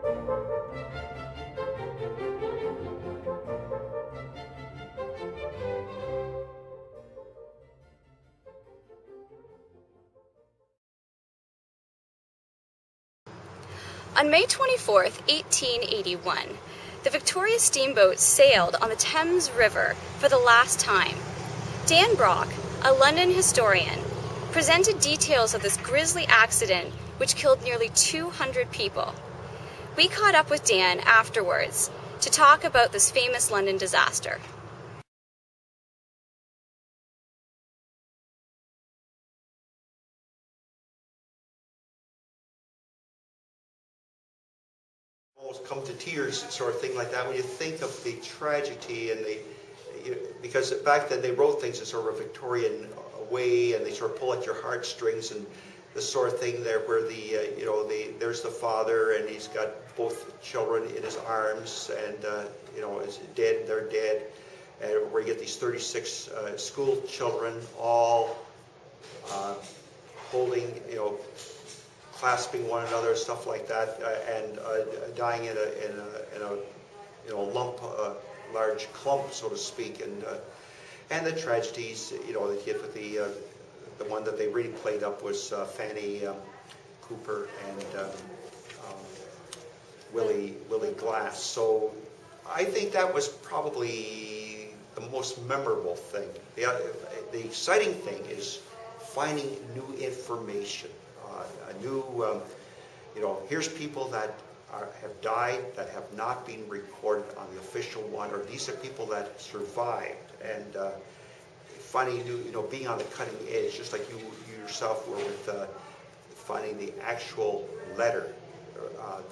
On May 24th, 1881, the Victoria steamboat sailed on the Thames River for the last time. Dan Brock, a London historian, presented details of this grisly accident which killed nearly 200 people. We caught up with Dan afterwards to talk about this famous London disaster. Almost come to tears, sort of thing like that, when you think of the tragedy and because back then they wrote things in sort of a Victorian way, and they sort of pull at your heartstrings, and the sort of thing there where there's the father and he's got both children in his arms, and is dead, they're dead, and where you get these 36 school children all holding, clasping one another, stuff like that, and dying in a lump, large clump, so to speak, and the tragedies, that hit with the one that they really played up was Fanny Cooper and Willie Glass. So I think that was probably the most memorable thing. The exciting thing is finding new information. Here's people that have died that have not been recorded on the official one, or these are people that survived, and finding being on the cutting edge, just like you yourself were with finding the actual letter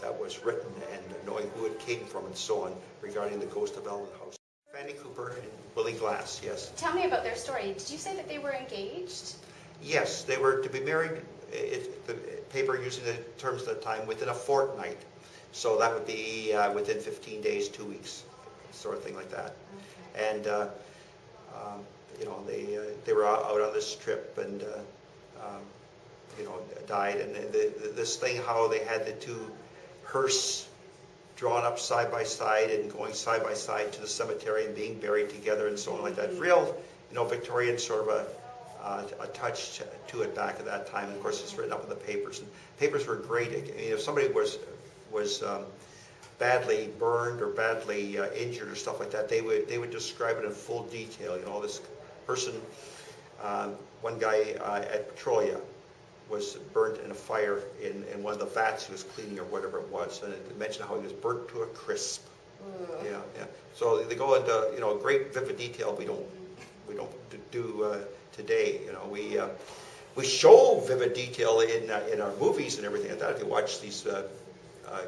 that was written and knowing who it came from and so on regarding the ghost of Ellen House. Fanny Cooper and Willie Glass, yes. Tell me about their story. Did you say that they were engaged? Yes, they were to be married, the paper using the terms at the time, within a fortnight. So that would be within 15 days, 2 weeks, sort of thing like that. Okay. And, they were out on this trip and, died. And this thing, how they had the two hearse drawn up side by side and going side by side to the cemetery and being buried together and so on like that. Real, Victorian sort of a touch to it back at that time. And of course, it's written up in the papers. And papers were great. If somebody was badly burned or badly injured or stuff like that, they would describe it in full detail. This person, one guy at Petrolia was burnt in a fire in one of the vats he was cleaning or whatever it was, and it mentioned how he was burnt to a crisp. Ooh. Yeah. So they go into great vivid detail. We don't do today. We show vivid detail in our movies and everything like that. If you watch these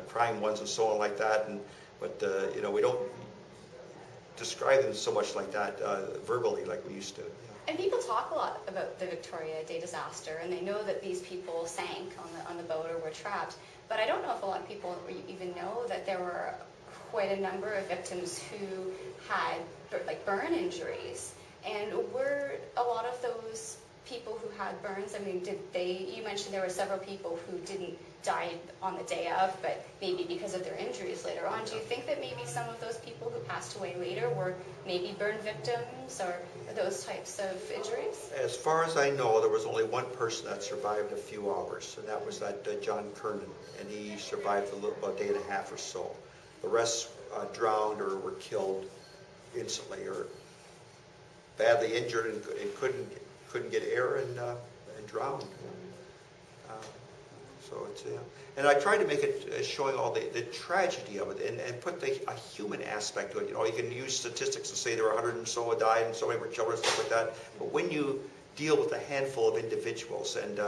crime ones and so on like that, but we don't describe them so much like that verbally like we used to. And people talk a lot about the Victoria Day disaster, and they know that these people sank on the boat or were trapped. But I don't know if a lot of people even know that there were quite a number of victims who had burn injuries. And were a lot of those people who had burns, you mentioned there were several people who didn't die on the day of, but maybe because of their injuries later on. Do you think that maybe some of those people who passed away later were maybe burn victims or those types of injuries? As far as I know, there was only one person that survived a few hours, and that was that John Kernan, and he survived about a day and a half or so. The rest drowned or were killed instantly, or badly injured and couldn't get air and drowned. So it's and I tried to make it showing all the tragedy of it and put a human aspect to it. You can use statistics to say there were 100 and so who died and so many were children, stuff like that. But when you deal with a handful of individuals, and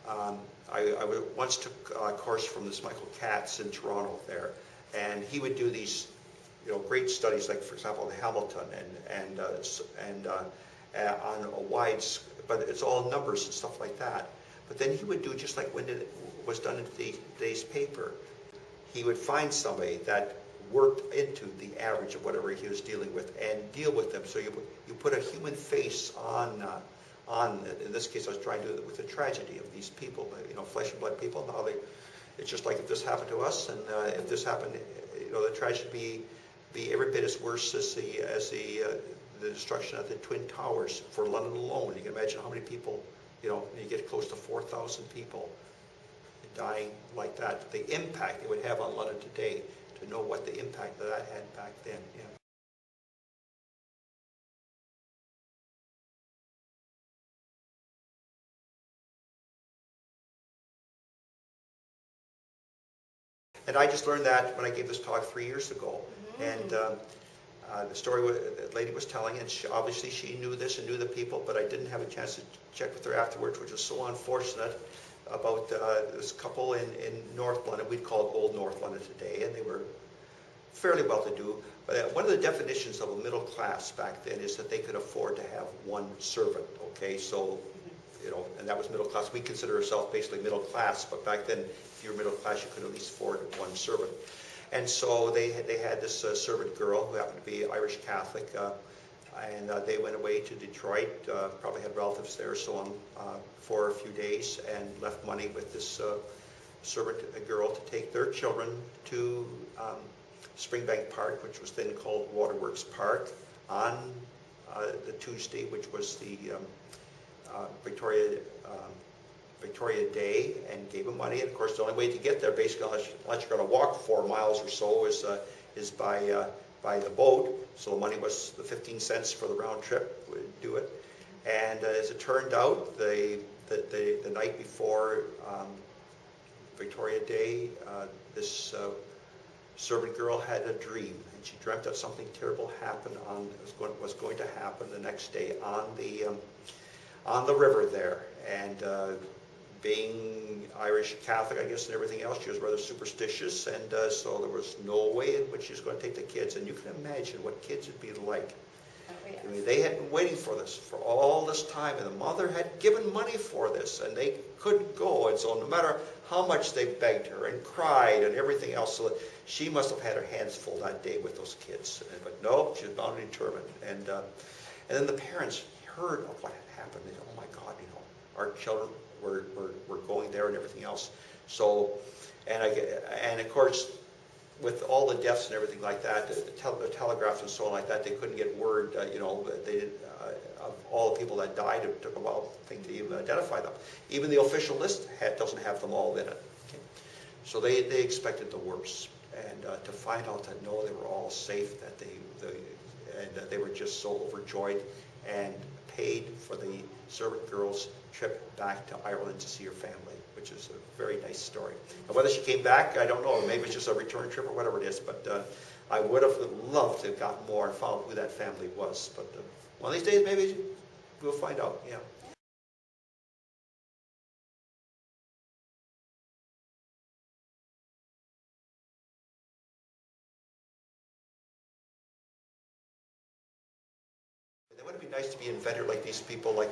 I once took a course from this Michael Katz in Toronto there, and he would do these great studies, like for example the Hamilton and on a wide, but it's all numbers and stuff like that. But then he would do just like when it was done in today's paper. He would find somebody that worked into the average of whatever he was dealing with and deal with them. So you put a human face on. In this case, I was trying to do it with the tragedy of these people, flesh and blood people, and how they It's just like if this happened to us, and if this happened, the tragedy be every bit as worse as the destruction of the Twin Towers for London alone. You can imagine how many people, you get close to 4,000 people dying like that. The impact it would have on London today, to know what the impact of that had back then. Yeah. And I just learned that when I gave this talk 3 years ago. And the story the lady was telling, and obviously she knew this and knew the people, but I didn't have a chance to check with her afterwards, which was so unfortunate, about this couple in North London. We'd call it Old North London today, and they were fairly well-to-do. But one of the definitions of a middle class back then is that they could afford to have one servant, okay? So, and that was middle class. We consider ourselves basically middle class, but back then, if you were middle class, you could at least afford one servant. And so they had this servant girl who happened to be Irish Catholic, and they went away to Detroit, probably had relatives there, so on, for a few days, and left money with this servant girl to take their children to Springbank Park, which was then called Waterworks Park, on the Tuesday, which was the Victoria Day, and gave them money. And of course, the only way to get there, basically, unless you're going to walk 4 miles or so, is by the boat. So the money was the 15 cents for the round trip would do it. And as it turned out, the night before Victoria Day, this servant girl had a dream, and she dreamt that something terrible happened was going to happen the next day on the river there. And being Irish Catholic, I guess, and everything else, she was rather superstitious, and so there was no way in which she was going to take the kids. And you can imagine what kids would be like. Oh, yes. I mean, they had been waiting for this for all this time, and the mother had given money for this, and they couldn't go. And so no matter how much they begged her and cried and everything else, so she must have had her hands full that day with those kids. But no, she was bound and determined. And then the parents heard of what had happened. They said, "Oh my God, our children were going there and everything else." So, and of course, with all the deaths and everything like that, the telegraphs and so on like that, they couldn't get word. They didn't, of all the people that died. It took a while, I think, to even identify them. Even the official list doesn't have them all in it. Okay. So they expected the worst, and to find out that no, they were all safe, that they were just so overjoyed, and paid for the servant girl's trip back to Ireland to see her family, which is a very nice story. And whether she came back, I don't know. Maybe it's just a return trip or whatever it is. But I would have loved to have gotten more and found who that family was. But one of these days, maybe we'll find out. Yeah. It would be nice to be invented like these people, like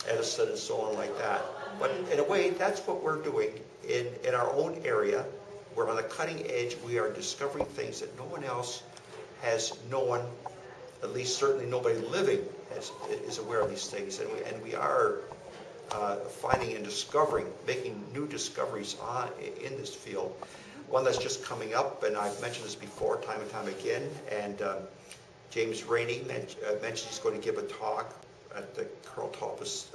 Edison and so on like that. But in a way, that's what we're doing in our own area. We're on the cutting edge. We are discovering things that no one else has known, at least certainly nobody living is aware of these things. And we are finding and discovering, making new discoveries in this field. One that's just coming up, and I've mentioned this before time and time again, and James Rainey mentioned he's going to give a talk at the Colonel Talbot's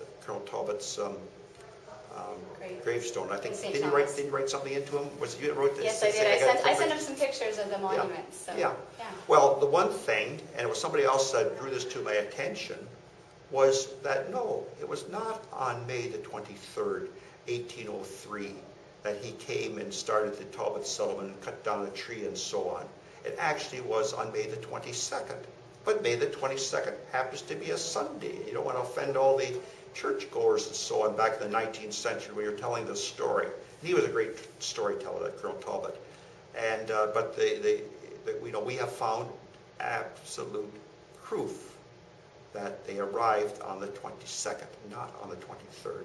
gravestone. I think, didn't you write something into him? Was it you that wrote this? Yes, I did. I sent him some pictures of the monuments. Yeah. So, yeah. Well, the one thing, and it was somebody else that drew this to my attention, was that no, it was not on May the 23rd, 1803, that he came and started the Talbot settlement and cut down a tree and so on. It actually was on May the 22nd. But May the 22nd happens to be a Sunday. You don't want to offend all the churchgoers and so on back in the 19th century when you're telling this story. And he was a great storyteller, that Colonel Talbot. And but we have found absolute proof that they arrived on the 22nd, not on the 23rd.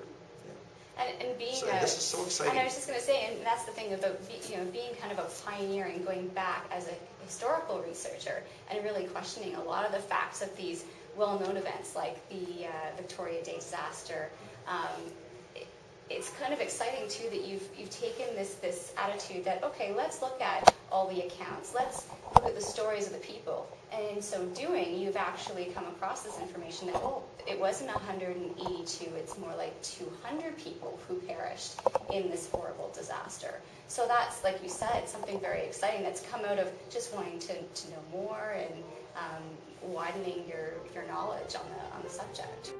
And being so this is so exciting. And I was just going to say, and that's the thing about being kind of a pioneer and going back as a historical researcher and really questioning a lot of the facts of these well-known events like the Victoria Day disaster. it's kind of exciting too that you've taken this attitude that, okay, let's look at all the accounts, let's look at the stories of the people, and in so doing, you've actually come across this information that, oh, it wasn't 182, it's more like 200 people who perished in this horrible disaster. So that's, like you said, something very exciting that's come out of just wanting to know more and widening your knowledge on the subject.